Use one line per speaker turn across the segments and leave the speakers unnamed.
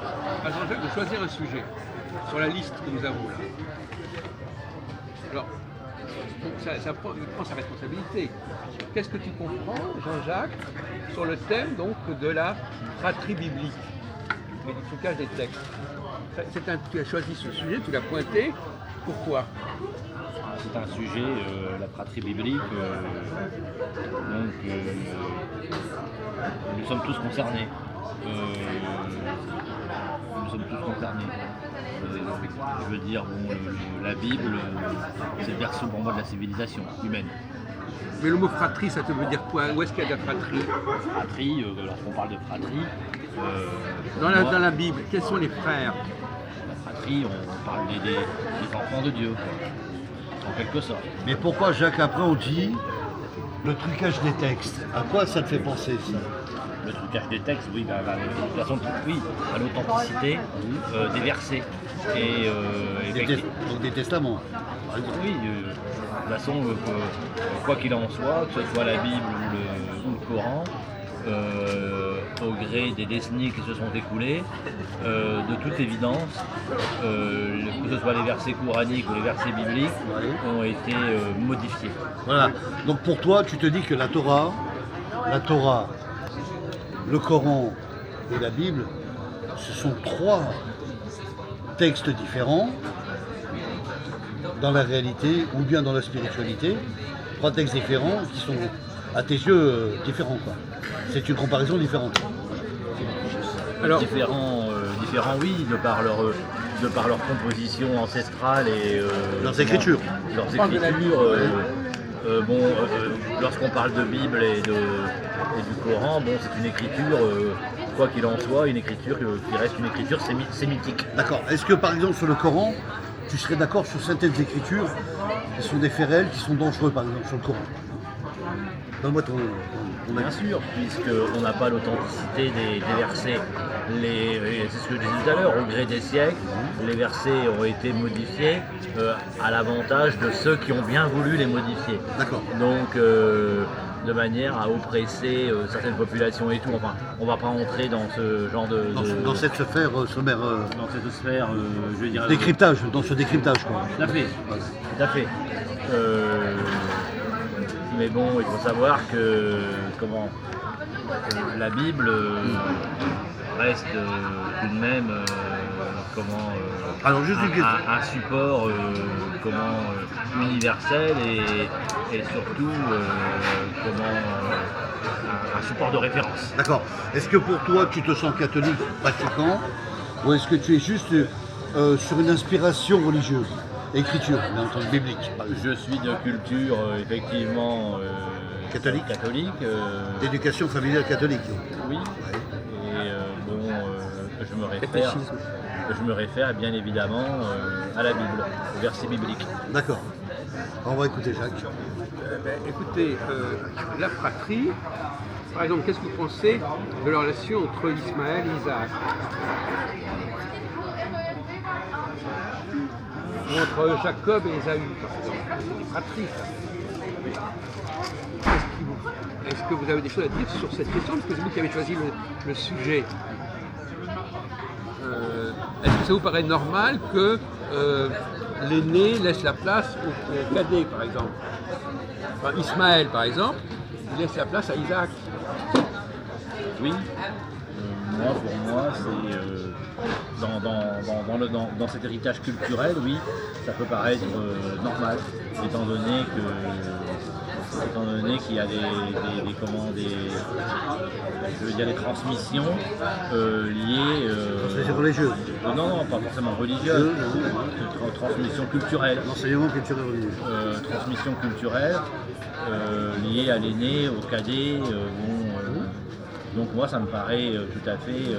Alors, Jean-Jacques, de choisir un sujet sur la liste que nous avons là. Alors, il prend sa responsabilité. Qu'est-ce que tu comprends, Jean-Jacques, sur le thème donc de la fratrie biblique, du trucage des textes? Tu as choisi ce sujet, tu l'as pointé. Pourquoi?
C'est un sujet, la fratrie biblique, nous sommes tous concernés. Nous sommes tous concernés. Je veux dire, la Bible, c'est le berceau pour moi de la civilisation humaine.
Mais le mot fratrie, ça te veut dire quoi? Où est-ce qu'il y a de la fratrie?
Fratrie, lorsqu'on parle de fratrie,
dans la Bible, quels sont les frères?
la fratrie, on parle des enfants de Dieu, quoi, en quelque sorte.
Mais pourquoi, Jacques, après on dit le trucage des textes? À quoi ça te fait penser, ça?
Le trucage des textes, oui, de toute façon, oui, à l'authenticité des versets. Et,
Donc des testaments, par exemple.
oui, de toute façon, quoi qu'il en soit, que ce soit la Bible ou le Coran, au gré des décennies qui se sont écoulées, de toute évidence, que ce soit les versets coraniques ou les versets bibliques, ont été modifiés.
Voilà. Donc pour toi, tu te dis que la Torah, le Coran et la Bible, ce sont trois textes différents dans la réalité ou bien dans la spiritualité, trois textes différents qui sont à tes yeux différents, quoi. C'est une comparaison différente.
Alors,
Différents, oui, de par leur composition ancestrale et
Leurs écritures.
Lorsqu'on parle de Bible et du Coran, bon, c'est une écriture, quoi qu'il en soit, une écriture qui reste une écriture sémitique.
D'accord. Est-ce que par exemple sur le Coran, tu serais d'accord sur certaines écritures qui sont des faits réels, qui sont dangereux par exemple sur le Coran? Donne-moi ton
Bien
avis.
sûr, puisqu'on n'a pas l'authenticité des versets. C'est ce que je disais tout à l'heure, au gré des siècles, les versets ont été modifiés à l'avantage de ceux qui ont bien voulu les modifier.
D'accord.
Donc, de manière à oppresser certaines populations et tout. Enfin, on ne va pas entrer dans ce genre
Dans cette sphère sommaire,
dans cette sphère, je veux dire...
décryptage, dans ce décryptage, quoi.
Tout à fait, tout à fait. Mais bon, il faut savoir que la Bible reste tout de même
Alors juste une question.
un support universel et surtout un support de référence.
D'accord. Est-ce que pour toi, tu te sens catholique pratiquant ou est-ce que tu es juste sur une inspiration religieuse? Écriture, bien entendu, biblique, par exemple.
Je suis de culture effectivement
Catholique. D'éducation familiale catholique.
Oui. Et je me réfère bien évidemment à la Bible, au verset biblique.
D'accord. On va écouter Jacques.
écoutez, la fratrie, par exemple, qu'est-ce que vous pensez de la relation entre Ismaël et Isaac? Ou entre Jacob et Ésaü, par exemple. C'est des fratries, ça. Est-ce que vous avez des choses à dire sur cette question? Parce que c'est vous qui avez choisi le sujet. Est-ce que ça vous paraît normal que l'aîné laisse la place au cadet, par exemple? Enfin, Ismaël, par exemple, il laisse la place à Isaac.
Oui. Pour moi, c'est dans cet héritage culturel, oui, ça peut paraître normal, étant donné qu'il y a des transmissions liées.
C'est religieux.
Non, pas forcément religieuses, transmission culturelle.
L'enseignement culturel religieux.
Transmission culturelle liée à l'aîné, au cadet. Donc moi, ça me paraît tout à fait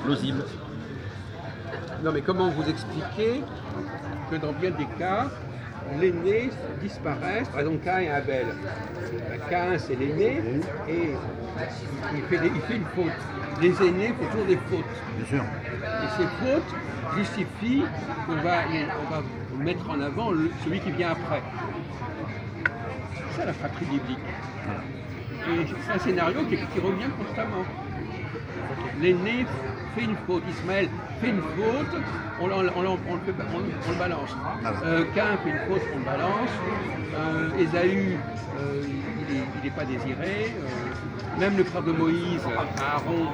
plausible.
Non, mais comment vous expliquez que dans bien des cas, l'aîné disparaisse? Par exemple, Caïn et Abel. Caïn, c'est l'aîné et il fait une faute. Les aînés font toujours des fautes.
Bien sûr.
Et ces fautes justifient qu'on va mettre en avant celui qui vient après. C'est ça la fratrie biblique. Et c'est un scénario qui revient constamment. L'aîné fait une faute. Ismaël fait une faute, on le balance. Caïn fait une faute, on le balance. Ésaü, il n'est pas désiré. Même le frère de Moïse, Aaron,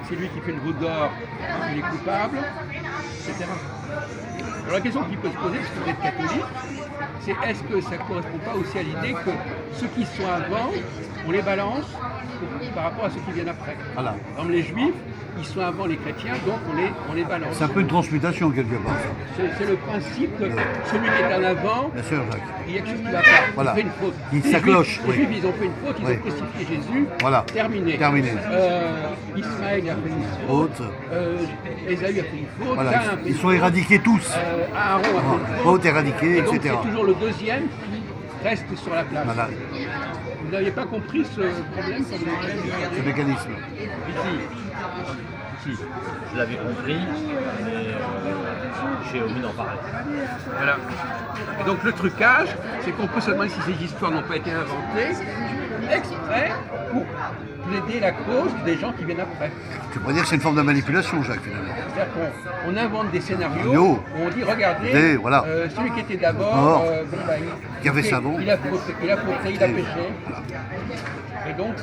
c'est lui qui fait une goutte d'or, il est coupable, etc. Alors la question qui peut se poser, parce que vous êtes catholique, c'est est-ce que ça ne correspond pas aussi à l'idée que ceux qui sont avant, on les balance par rapport à ceux qui viennent après.
Voilà.
Comme les juifs, ils sont avant les chrétiens, donc on les balance.
C'est un peu une transmutation quelque part.
C'est le principe de celui qui est en avant,
Bien sûr, Jacques.
il y a quelque chose qui va pas.
Voilà.
Il fait une faute.
Il s'accroche.
Les Juifs, ils ont fait une faute, ils
Oui.
ont crucifié Jésus.
Voilà.
Terminé. Ismaël a fait une faute. Ésaü a fait une faute.
Voilà.
Caïn a fait
Ils
une
sont
faute.
éradiqués tous.
Aaron a fait une faute.
Faute éradiquée,
Et donc
etc.
c'est toujours le deuxième qui reste sur la place.
Voilà.
Vous n'aviez pas compris ce problème quand vous avez
Ce mécanisme.
Si, je l'avais compris, mais j'ai omis d'en parler.
Voilà. Et donc le trucage, c'est qu'on peut se demander si ces histoires n'ont pas été inventées exprès pour plaider la cause des gens qui viennent après.
Tu pourrais dire que c'est une forme de manipulation, Jacques, finalement.
C'est-à-dire qu'on invente des scénarios où on dit regardez,
voilà.
celui qui était d'abord,
Mort.
il
Qui avait ça, bon.
il a fauté, il a péché. Et donc,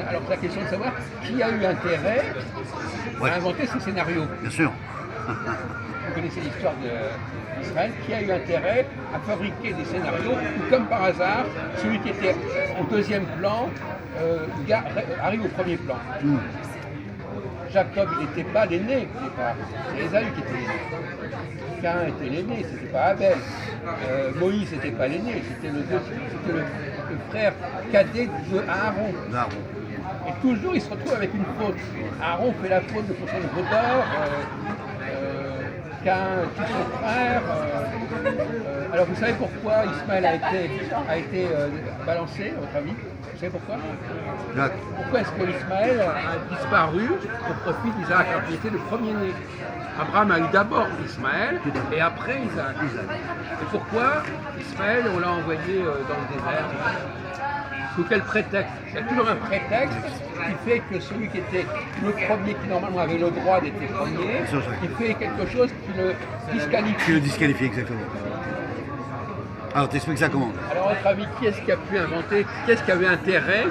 alors la question de savoir qui a eu intérêt à inventer ces scénarios.
Bien sûr.
Vous connaissez l'histoire d'Israël, qui a eu intérêt à fabriquer des scénarios où, comme par hasard, celui qui était au deuxième plan arrive au premier plan. Jacob, il n'était pas l'aîné au départ, c'est Ésaü qui était l'aîné. Caïn était l'aîné, c'était pas Abel. Moïse n'était pas l'aîné, c'était le frère cadet de Aaron. Et toujours il se retrouve avec une faute. Aaron fait la faute de son gros d'or, Caïn tue son frère. Alors vous savez pourquoi Ismaël a été balancé, à votre avis? Vous savez pourquoi? Pourquoi est-ce que Ismaël a disparu au profit d'Isaac? Alors qu'il était le premier-né. Abraham a eu d'abord Ismaël et après Isaac. Et pourquoi Ismaël, on l'a envoyé dans le désert? Sous quel prétexte? Il y a toujours un prétexte qui fait que celui qui était le premier, qui normalement avait le droit d'être le premier, qui fait quelque chose qui le disqualifie.
Qui le disqualifie, exactement. Alors, t'expliques ça comment?
Alors, à votre avis, qui est-ce qui a pu inventer, qui est-ce qui avait intérêt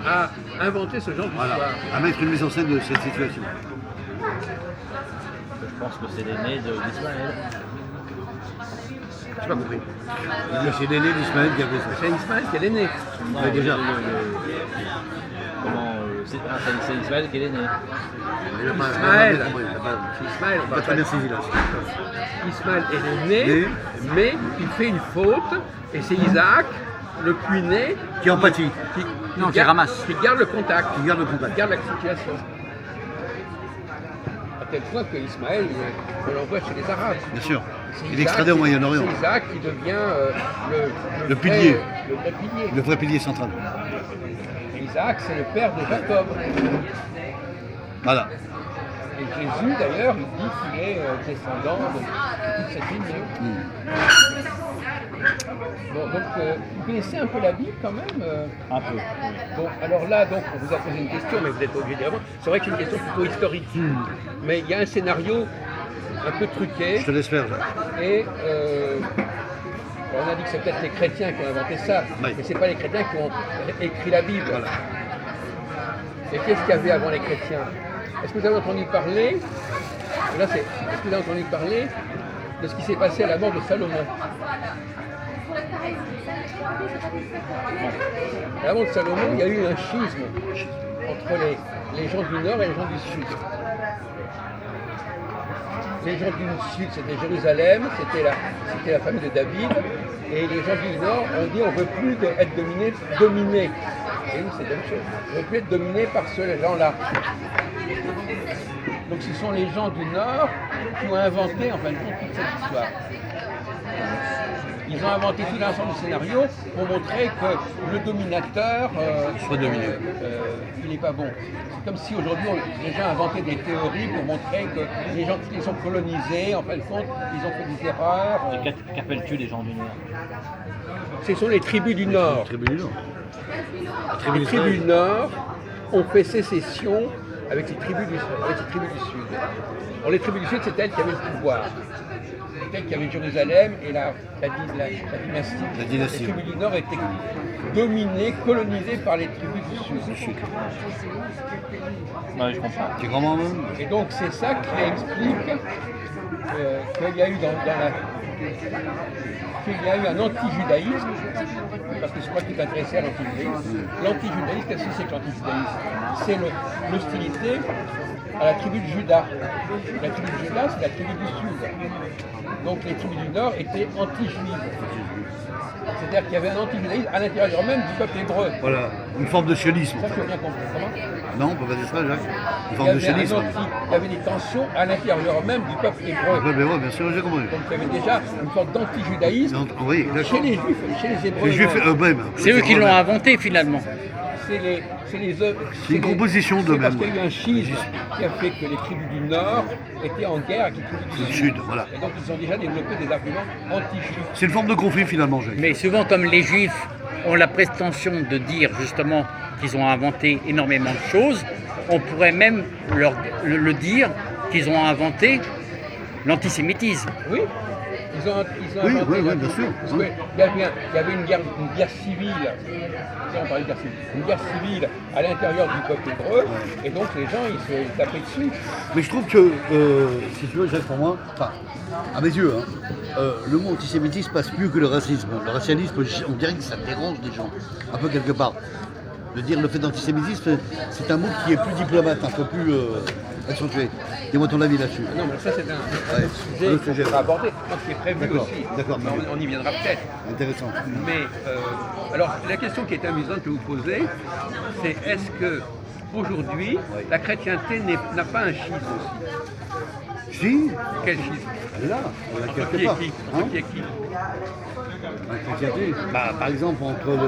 à inventer ce genre d'histoire?
À mettre une mise en scène de cette situation.
Je pense que c'est l'aîné d'Ismaël.
Je n'ai pas compris.
C'est l'aîné d'Ismaël qui a fait ça.
C'est Ismaël qui est l'aîné.
Ouais, déjà.
Comment c'est Ismaël qui est l'aîné.
Ismaël. Ismaël, on va
Pas très bien saisi là.
Ismaël est l'aîné, mais il fait une faute, et c'est Isaac, le puiné,
Qui empathie.
qui ramasse. Qui garde le contact.
Qui garde le contact.
Qui garde la situation. À tel point que Ismaël, on l'envoie chez les Arabes.
Bien sûr.
C'est
Il est
Isaac
extradé au Moyen-Orient.
C'est Isaac qui devient
Le pilier.
Le vrai pilier.
Le vrai pilier central.
Et Isaac, c'est le père de Jacob.
Voilà.
Et Jésus, d'ailleurs, il dit qu'il est descendant de toute cette lignée. Bon, donc, vous connaissez un peu la Bible quand même
Un peu.
Bon, alors là, donc, on vous a posé une question, mais vous n'êtes pas obligé d'y répondre. C'est vrai que c'est une question plutôt historique. Mais il y a un scénario un peu truqué.
Je te laisse faire, Jacques.
Et on a dit que c'est peut-être les chrétiens qui ont inventé ça,
Oui.
mais ce n'est pas les chrétiens qui ont écrit la Bible.
Voilà.
Et qu'est-ce qu'il y avait avant les chrétiens? Est-ce que vous avez entendu parler, est-ce que vous avez entendu parler de ce qui s'est passé à la mort de Salomon? À la mort de Salomon, il y a eu un schisme entre les gens du nord et les gens du sud. Les gens du sud, c'était Jérusalem, c'était la famille de David, et les gens du nord ont dit on ne veut plus être dominés. Et nous, c'est la même chose. On ne veut plus être dominés par ces gens-là. Donc ce sont les gens du Nord qui ont inventé en fin de compte toute cette histoire. Ils ont inventé tout l'ensemble du scénario pour montrer que le dominateur, il n'est pas bon. C'est comme si aujourd'hui les gens inventaient des théories pour montrer que les gens qui sont colonisés, en fin de compte, ils ont fait des erreurs.
Qu'appelles-tu les gens du Nord?
Ce sont les tribus du Nord.
Tribu du Nord.
Les tribus du Nord ont fait sécession avec les tribus du Sud. Alors, les tribus du Sud, c'est elles qui avaient le pouvoir. C'est elles qui avaient Jérusalem et la dynastie.
La dynastie.
Les tribus du Nord étaient dominées, colonisées par les tribus du Sud.
Ouais, je comprends.
Tu comprends même?
Et donc c'est ça qui explique qu'il y a eu qu'il y a eu un anti-judaïsme, parce que je crois que tu t'intéressais à l'anti-judaïsme. L'anti-judaïsme, qu'est-ce que c'est que l'anti-judaïsme? C'est l'hostilité à la tribu de Juda. La tribu de Juda, c'est la tribu du Sud. Donc les tribus du Nord étaient anti-juives. C'est-à-dire qu'il y avait un anti-judaïsme à l'intérieur même du peuple hébreu.
Voilà, une forme de sionisme.
Ça, tu as bien compris. Comment?
Non, on peut pas dire ça, Jacques. Une
Il y
forme de
avait
sionisme.
il y avait des tensions à l'intérieur même du peuple hébreu.
Ouais, mais ouais, bien sûr, j'ai compris.
Donc il y avait déjà une sorte d'anti-judaïsme
Donc, oui, d'accord.
chez les juifs, chez les hébreux.
Les juifs eux-mêmes.
C'est eux qui l'ont inventé finalement.
C'est
une composition
d'eux-mêmes.
d'eux-mêmes.
Parce qu'il y a eu un schisme qui a fait que les tribus du Nord étaient en guerre avec les tribus du
Du
Sud.
Sud, voilà.
Et donc ils ont déjà développé des arguments anti-juifs.
C'est une forme de conflit finalement, Jacques.
Mais souvent, comme les Juifs ont la prétention de dire justement qu'ils ont inventé énormément de choses, on pourrait même le dire qu'ils ont inventé l'antisémitisme.
Oui. Ils ont
Oui,
inventé
oui,
la-
bien sûr.
parce que il y avait une guerre civile. On parlait de guerre civile. Une guerre civile à l'intérieur du peuple hébreu, et donc les gens ils se tapaient dessus.
Mais je trouve que, si tu veux, Jacques, pour moi, enfin, à mes yeux, le mot antisémitisme passe mieux que le racisme. Le racialisme, on dirait que ça dérange des gens, un peu quelque part. De dire le fait d'antisémitisme, c'est un mot qui est plus diplomate, un peu plus accentué. Dis-moi ton avis là-dessus.
Non, mais ça c'est un
Ouais,
autre sujet qu'on va aborder, donc, qui est prévu
D'accord,
aussi.
d'accord,
Mais on y viendra peut-être.
Intéressant.
Mais alors la question qui est amusante que vous posez, c'est est-ce que aujourd'hui la chrétienté n'a pas un schisme aussi?
Si,
Quel schisme?
là, on l'a
Entre
quelque
qui et
part.
qui?
Hein
Entre qui et qui?
La chrétienté, par exemple, entre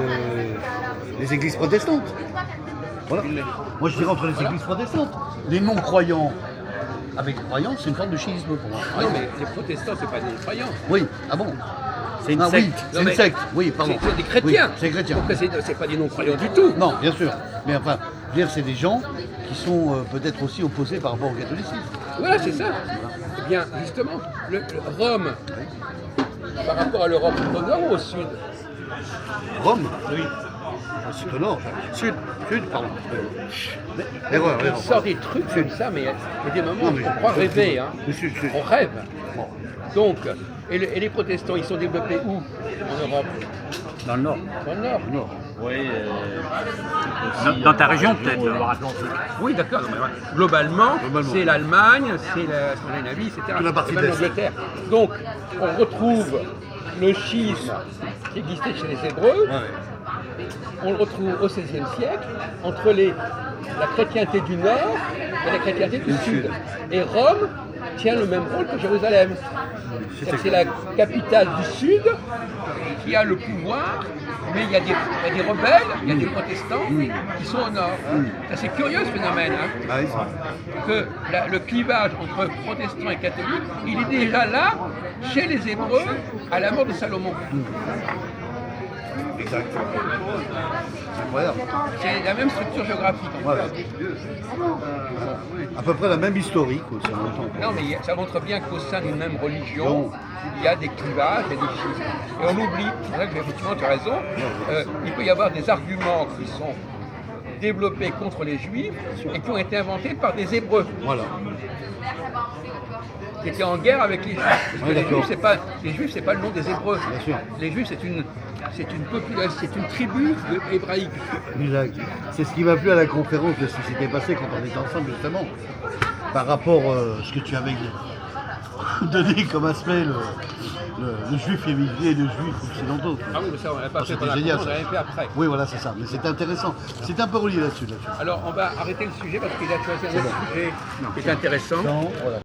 les églises protestantes. Voilà. Moi, je dirais entre les églises protestantes. Les non-croyants avec les croyants, c'est une forme de schisme pour moi.
Non, mais les protestants, c'est pas des croyants.
Oui, ah bon?
C'est une
Ah oui,
secte.
c'est
Non,
une
mais
secte. Oui, pardon.
C'est des chrétiens.
Oui, c'est des chrétiens.
Donc c'est pas des non-croyants du tout.
Non, bien sûr. Mais enfin, je veux dire, c'est des gens qui sont peut-être aussi opposés par rapport au catholicisme.
Voilà, c'est ça. Eh bien, justement, Rome, par rapport à l'Europe, au nord ou au sud?
Rome,
Oui.
c'est au nord. Sud, pardon. Erreur,
Il
erreur.
sort des trucs comme ça, mais il y a des moments
Non,
où
mais-
on croit rêver. Hein.
Le sud.
On rêve.
Bon.
Donc, et les protestants, ils sont développés où en Europe?
Dans le Nord.
Dans le nord.
Nord.
Oui,
Dans ta région, peut-être.
Loire-Atlantique.
Oui, d'accord. Non, mais ouais. Globalement, c'est l'Allemagne, c'est la Scandinavie, etc.
Toute la partie
C'est même
de l'Est.
l'Angleterre. Donc, on retrouve le schisme qui existait chez les Hébreux.
Ouais.
On le retrouve au XVIe siècle entre la chrétienté du Nord et la chrétienté du Sud. Et Rome tient le même rôle que Jérusalem. C'est la capitale du Sud qui a le pouvoir, mais il y a des rebelles, il y a des protestants qui sont au Nord. C'est curieux ce phénomène, hein,
Ah oui, c'est vrai.
que le clivage entre protestants et catholiques, il est déjà là chez les Hébreux à la mort de Salomon.
Exact. C'est incroyable.
C'est la même structure géographique. En
Ouais.
fait.
À peu près la même historique aussi en même temps.
Non, mais ça montre bien qu'au sein d'une même religion,
Non.
il y a des clivages, il y a des schismes. Et on oublie, c'est vrai que effectivement tu as raison, il peut y avoir des arguments qui sont développés contre les Juifs et qui ont été inventés par des Hébreux
Voilà.
qui étaient en guerre avec les Juifs. Parce que
Oui, d'accord.
les Juifs, c'est pas le nom des Hébreux.
Bien sûr.
Les Juifs, c'est une population, c'est une tribu hébraïque.
Exact. C'est ce qui m'a plu à la conférence de ce qui s'était passé quand on était ensemble justement. Par rapport à ce que tu avais donné comme aspect le juif émigré et le juif occidentaux.
Ah oui, mais ça, on l'a pas fait
C'était
pendant la
génial,
conférence, on
ça.
l'avait fait après.
Oui, voilà, c'est ça. Mais c'était intéressant. C'était un peu relié là-dessus.
Alors, on va arrêter le sujet parce qu'il a choisi un autre sujet qui est intéressant.
Voilà.